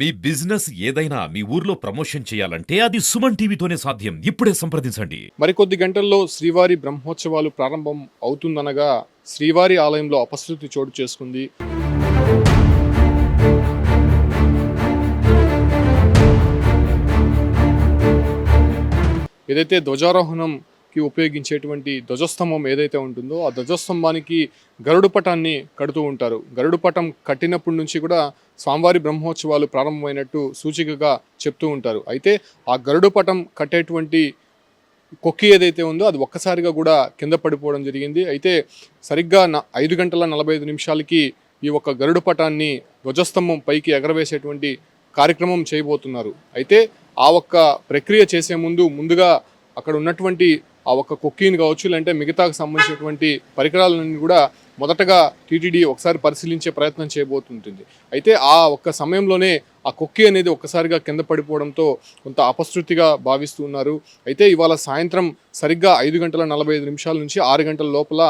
మీ business ఏదైనా మీ ఊర్లో promotion చేయాలంటే అది సుమన్ టీవీతోనే సాధ్యం. ఇప్పుడే సంప్రదించండి. మరికొద్ది గంటల్లో శ్రీవారి బ్రహ్మోత్సవాలు ప్రారంభం అవుతుందనగా శ్రీవారి ఆలయంలో అపశృతి చోటు చేసుకుంది. ఏదైతే ధ్వజారోహణంకి ఉపయోగించేటువంటి ధ్వజస్తంభం ఏదైతే ఉంటుందో ఆ ధ్వజస్తంభానికి గరుడు పటాన్ని కడుతూ ఉంటారు. గరుడు పటం కట్టినప్పటి నుంచి కూడా స్వామివారి బ్రహ్మోత్సవాలు ప్రారంభమైనట్టు సూచికగా చెప్తూ ఉంటారు. అయితే ఆ గరుడు పటం కట్టేటువంటి కొక్కి ఏదైతే ఉందో అది ఒక్కసారిగా కూడా కింద పడిపోవడం జరిగింది. అయితే సరిగ్గా 5:45 ఈ ఒక్క గరుడు పటాన్ని ధ్వజస్తంభం పైకి ఎగరవేసేటువంటి కార్యక్రమం చేయబోతున్నారు. అయితే ఆ ఒక్క ప్రక్రియ చేసే ముందుగా అక్కడ ఉన్నటువంటి ఆ ఒక్క కొక్కీని కావచ్చు, లేదంటే మిగతాకు సంబంధించినటువంటి పరికరాలన్నీ కూడా మొదటగా టీటీడీ ఒకసారి పరిశీలించే ప్రయత్నం చేయబోతుంటుంది. అయితే ఆ ఒక్క సమయంలోనే ఆ కొక్కి అనేది ఒక్కసారిగా కింద పడిపోవడంతో కొంత అపశృతిగా భావిస్తూ ఉన్నారు. అయితే ఇవాళ సాయంత్రం సరిగ్గా 5:45 నుంచి 6 గంటల లోపల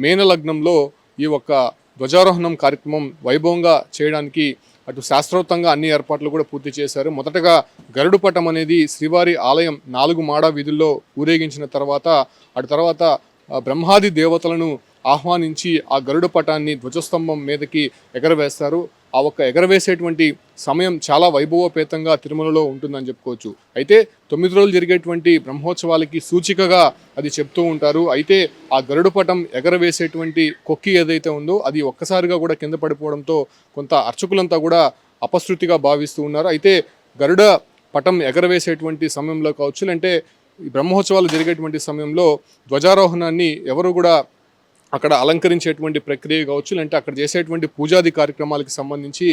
మేనలగ్నంలో ఈ ఒక్క ధ్వజారోహణం కార్యక్రమం వైభవంగా చేయడానికి అటు శాస్త్రోక్తంగా అన్ని ఏర్పాట్లు కూడా పూర్తి చేశారు. మొదటగా గరుడు పటం అనేది శ్రీవారి ఆలయం 4 మాడా వీధుల్లో ఊరేగించిన తర్వాత అటు తర్వాత బ్రహ్మాది దేవతలను ఆహ్వానించి ఆ గరుడ పటాన్ని ధ్వజస్తంభం మీదకి ఎగరవేస్తారు. ఆ ఒక్క ఎగరవేసేటువంటి సమయం చాలా వైభవోపేతంగా తిరుమలలో ఉంటుందని చెప్పుకోవచ్చు. అయితే 9 రోజులు జరిగేటువంటి బ్రహ్మోత్సవాలకి సూచికగా అది చెప్తూ ఉంటారు. అయితే ఆ గరుడు పటం ఎగరవేసేటువంటి కొక్కి ఏదైతే ఉందో అది ఒక్కసారిగా కూడా కింద పడిపోవడంతో కొంత అర్చకులంతా కూడా అపశృతిగా భావిస్తూ ఉన్నారు. అయితే గరుడ పటం ఎగరవేసేటువంటి సమయంలో కావచ్చు, అంటే ఈ బ్రహ్మోత్సవాలు జరిగేటువంటి సమయంలో ధ్వజారోహణాన్ని ఎవరు కూడా అక్కడ అలంకరించేటువంటి ప్రక్రియ కావచ్చు, లేదంటే అక్కడ చేసేటువంటి పూజాది కార్యక్రమాలకు సంబంధించి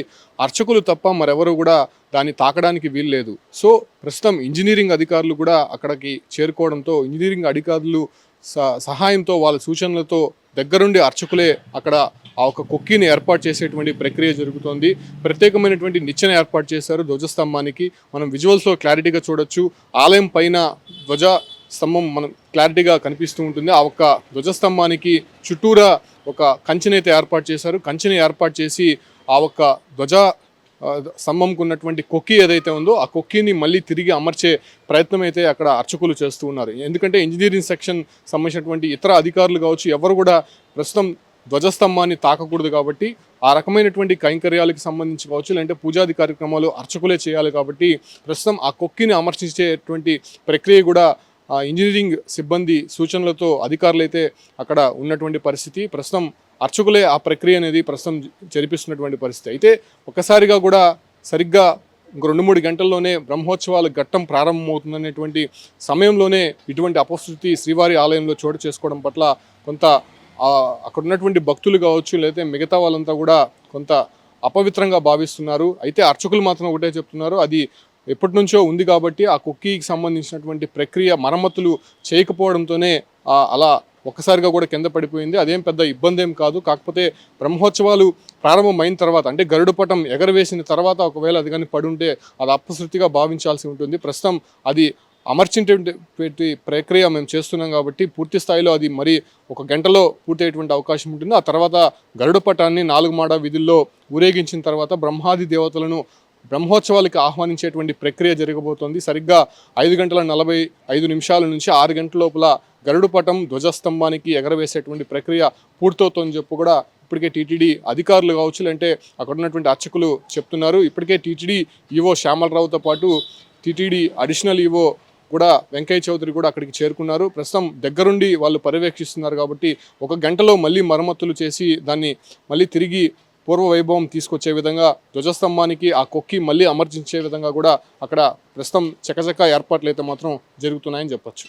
అర్చకులు తప్ప మరెవరు కూడా దాన్ని తాకడానికి వీల్లేదు. సో ప్రస్తుతం ఇంజనీరింగ్ అధికారులు కూడా అక్కడికి చేరుకోవడంతో ఇంజనీరింగ్ అధికారులు సహాయంతో వాళ్ళ సూచనలతో దగ్గరుండి అర్చకులే అక్కడ ఆ ఒక కొక్కిని ఏర్పాటు చేసేటువంటి ప్రక్రియ జరుగుతోంది. ప్రత్యేకమైనటువంటి నిచ్చెన ఏర్పాటు చేశారు ధ్వజస్తంభానికి. మనం విజువల్స్లో క్లారిటీగా చూడొచ్చు. ఆలయం పైన ధ్వజ స్తంభం మనం క్లారిటీగా కనిపిస్తూ ఉంటుంది. ఆ ఒక్క ధ్వజస్తంభానికి చుట్టూరా ఒక కంచెనైతే ఏర్పాటు చేశారు. కంచెని ఏర్పాటు చేసి ఆ ఒక్క ధ్వజ స్తంభంకు ఉన్నటువంటి కొక్కి ఏదైతే ఉందో ఆ కొక్కిని మళ్ళీ తిరిగి అమర్చే ప్రయత్నం అయితే అక్కడ అర్చకులు చేస్తూ ఉన్నారు. ఎందుకంటే ఇంజనీరింగ్ సెక్షన్ సంబంధించినటువంటి ఇతర అధికారులు కావచ్చు ఎవరు కూడా ప్రస్తుతం ధ్వజస్తంభాన్ని తాకకూడదు కాబట్టి ఆ రకమైనటువంటి కైంకర్యాలకు సంబంధించి కావచ్చు, లేదంటే పూజాది కార్యక్రమాలు అర్చకులే చేయాలి కాబట్టి ప్రస్తుతం ఆ కొక్కిని అమర్చించేటువంటి ప్రక్రియ కూడా ఇంజనీరింగ్ సిబ్బంది సూచనలతో అధికారులు అయితే అక్కడ ఉన్నటువంటి పరిస్థితి. ప్రస్తుతం అర్చకులే ఆ ప్రక్రియ అనేది ప్రస్తుతం జరిపిస్తున్నటువంటి పరిస్థితి. అయితే ఒక్కసారిగా కూడా సరిగ్గా ఇంకో 2-3 గంటల్లోనే బ్రహ్మోత్సవాల ఘట్టం ప్రారంభమవుతుందనేటువంటి సమయంలోనే ఇటువంటి అపశృతి శ్రీవారి ఆలయంలో చోటు చేసుకోవడం పట్ల కొంత అక్కడ ఉన్నటువంటి భక్తులు కావచ్చు, లేకపోతే మిగతా వాళ్ళంతా కూడా కొంత అపవిత్రంగా భావిస్తున్నారు. అయితే అర్చకులు మాత్రం ఒకటే చెప్తున్నారు, అది ఎప్పటి నుంచో ఉంది కాబట్టి ఆ కుక్కీకి సంబంధించినటువంటి ప్రక్రియ మరమ్మతులు చేయకపోవడంతోనే అలా ఒక్కసారిగా కూడా కింద పడిపోయింది. అదేం పెద్ద ఇబ్బంది ఏం కాదు. కాకపోతే బ్రహ్మోత్సవాలు ప్రారంభమైన తర్వాత, అంటే గరుడు పటం ఎగరవేసిన తర్వాత ఒకవేళ అది కానీ పడుంటే అది అపశృతిగా భావించాల్సి ఉంటుంది. ప్రస్తుతం అది అమర్చేటువంటి ప్రక్రియ మేము చేస్తున్నాం కాబట్టి పూర్తి స్థాయిలో అది మరి 1 గంటలో పూర్తయ్యేటువంటి అవకాశం ఉంటుంది. ఆ తర్వాత గరుడు పటాన్ని 4 మాడా వీధుల్లో ఊరేగించిన తర్వాత బ్రహ్మాది దేవతలను బ్రహ్మోత్సవాలకి ఆహ్వానించేటువంటి ప్రక్రియ జరగబోతోంది. సరిగ్గా 5:45 నుంచి 6 గంటల లోపల గరుడు పటం ధ్వజస్తంభానికి ఎగరవేసేటువంటి ప్రక్రియ పూర్తవుతోందని చెప్పి కూడా ఇప్పటికే టీటీడీ అధికారులు కావచ్చు, అంటే అక్కడ ఉన్నటువంటి అర్చకులు చెప్తున్నారు. ఇప్పటికే టీటీడీ ఈవో శ్యామలరావుతో పాటు టీటీడీ అడిషనల్ ఈవో కూడా వెంకయ్య చౌదరి కూడా అక్కడికి చేరుకున్నారు. ప్రస్తుతం దగ్గరుండి వాళ్ళు పర్యవేక్షిస్తున్నారు కాబట్టి 1 గంటలో మళ్ళీ మరమ్మతులు చేసి దాన్ని మళ్ళీ తిరిగి పూర్వ వైభవం తీసుకొచ్చే విధంగా ధ్వజస్తంభానికి ఆ కొక్కి మళ్ళీ అమర్చించే విధంగా కూడా అక్కడ ప్రస్తుతం చకచక ఏర్పాట్లు అయితే మాత్రం జరుగుతున్నాయని చెప్పొచ్చు.